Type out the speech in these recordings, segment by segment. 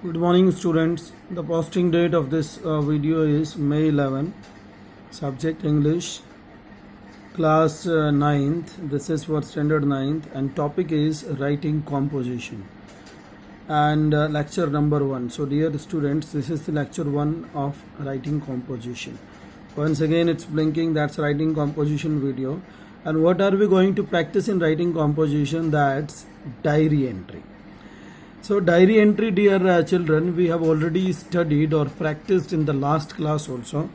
Good morning, students. The posting date of this video is May 11. Subject English, class 9th. This is for standard 9th, and topic is writing composition. And lecture number 1. So, dear students, this is the lecture 1 of writing composition. Once again, it's blinking. That's writing composition video. And what are we going to practice in writing composition? That's diary entry. So diary entry, dear children, we have already studied or practiced in the last class also,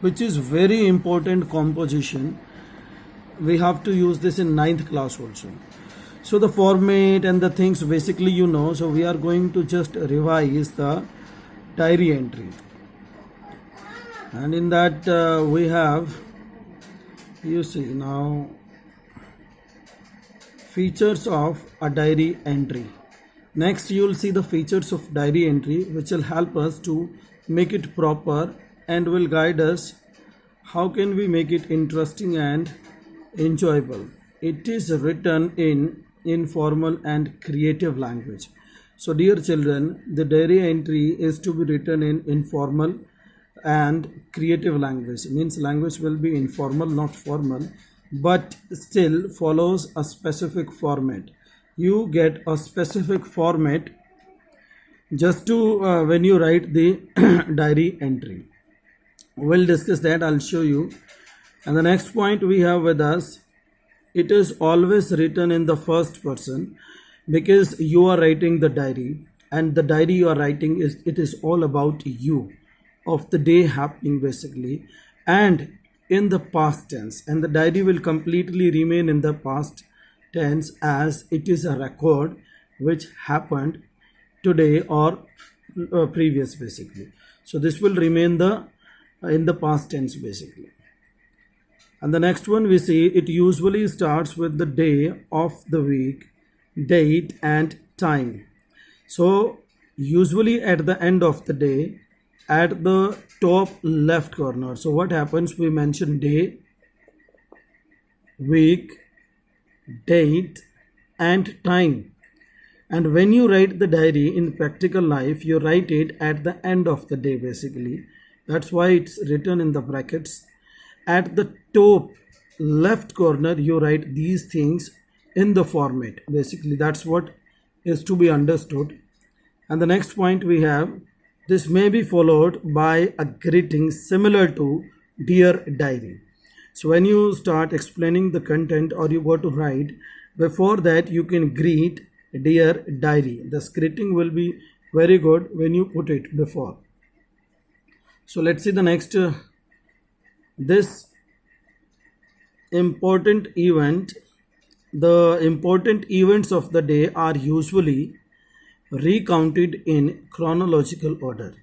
which is very important composition. We have to use this in 9th class also. So the format and the things basically you know. So we are going to just revise the diary entry. And in that we have, you see now, features of a diary entry. Next, you will see the features of diary entry, which will help us to make it proper and will guide us how can we make it interesting and enjoyable. It is written in informal and creative language. So dear children, the diary entry is to be written in informal and creative language. It means language will be informal, not formal, but still follows a specific format. You get a specific format just to when you write the diary entry. We'll discuss that. I'll show you. And the next point we have with us, it is always written in the first person because you are writing the diary, and the diary you are writing is all about you, of the day happening basically, and in the past tense, and the diary will completely remain in the past tense as it is a record which happened today or previous basically. So this will remain in the past tense basically. And the next one we see, it usually starts with the day of the week, date and time. So usually at the end of the day, at the top left corner. So what happens, we mention day, week, date and time. And when you write the diary in practical life, you write it at the end of the day basically. That's why it's written in the brackets. At the top left corner, you write these things in the format basically. That's what is to be understood. And the next point we have, this may be followed by a greeting similar to Dear Diary. So when you start explaining the content or you go to write, before that you can greet Dear Diary. The greeting will be very good when you put it before. So let's see the next. This important event, the important events of the day are usually recounted in chronological order,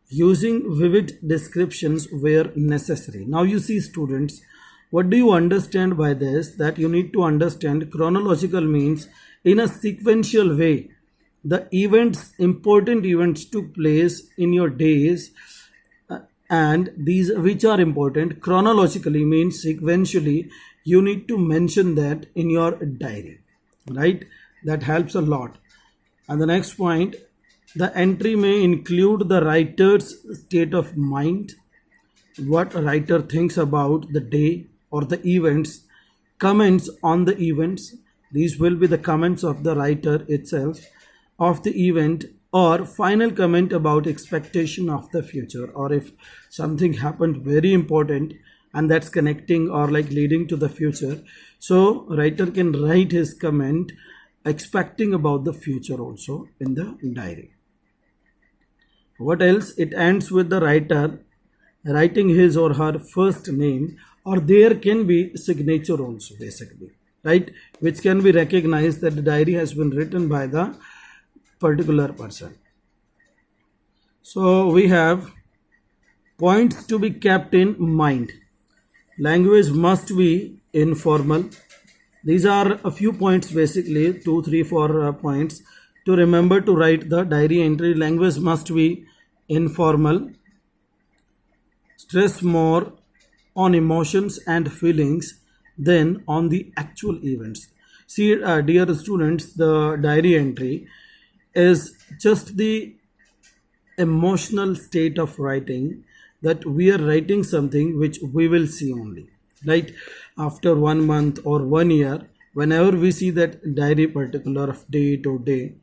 using vivid descriptions where necessary. Now you see students, what do you understand by this? That you need to understand chronological means in a sequential way. The events, important events took place in your days, and these which are important chronologically means sequentially. You need to mention that in your diary, right? That helps a lot. And the next point, the entry may include the writer's state of mind, what a writer thinks about the day or the events, comments on the events. These will be the comments of the writer itself of the event, or final comment about expectation of the future, or if something happened very important and that's connecting or like leading to the future. So writer can write his comment expecting about the future also in the diary. What else? It ends with the writer writing his or her first name, or there can be signature also basically, right? Which can be recognized that the diary has been written by the particular person. So we have points to be kept in mind. Language must be informal. These are a few points basically, 2, 3, 4 points to remember to write the diary entry. Language must be informal. Stress more on emotions and feelings than on the actual events. See, dear students, the diary entry is just the emotional state of writing, that we are writing something which we will see only, right? After 1 month or 1 year, whenever we see that diary particular of date or day,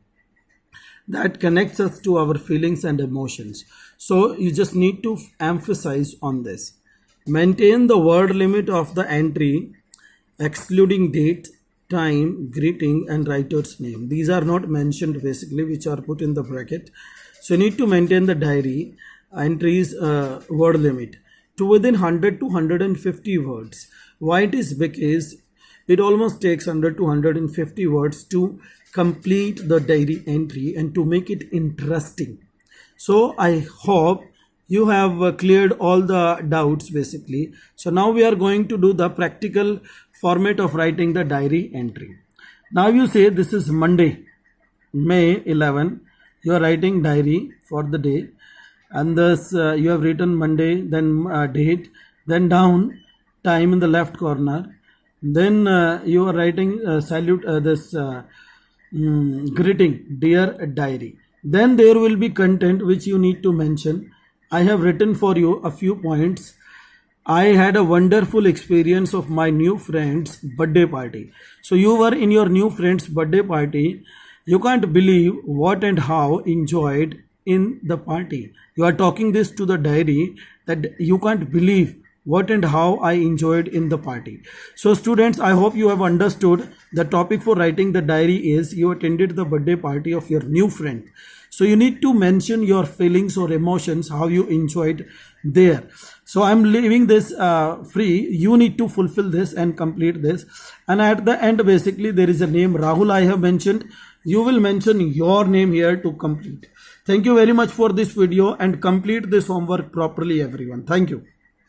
that connects us to our feelings and emotions. So you just need to emphasize on this. Maintain the word limit of the entry, excluding date, time, greeting, and writer's name. These are not mentioned basically, which are put in the bracket. So you need to maintain the diary entries word limit to within 100 to 150 words. Why it is? Because it almost takes 100 to 150 words to complete the diary entry and to make it interesting. So I hope you have cleared all the doubts basically. So now we are going to do the practical format of writing the diary entry. Now you say this is Monday, May 11. You are writing diary for the day, and thus you have written Monday, then date, then down time in the left corner. Then you are writing salute this greeting, dear diary. Then there will be content which you need to mention. I have written for you a few points. I had a wonderful experience of my new friend's birthday party. So you were in your new friend's birthday party. You can't believe what and how enjoyed in the party. You are talking this to the diary that you can't believe what and how I enjoyed in the party. So students, I hope you have understood the topic for writing the diary is you attended the birthday party of your new friend. So you need to mention your feelings or emotions, how you enjoyed there. So I'm leaving this free. You need to fulfill this and complete this. And at the end, basically, there is a name Rahul I have mentioned. You will mention your name here to complete. Thank you very much for this video and complete this homework properly, everyone. Thank you.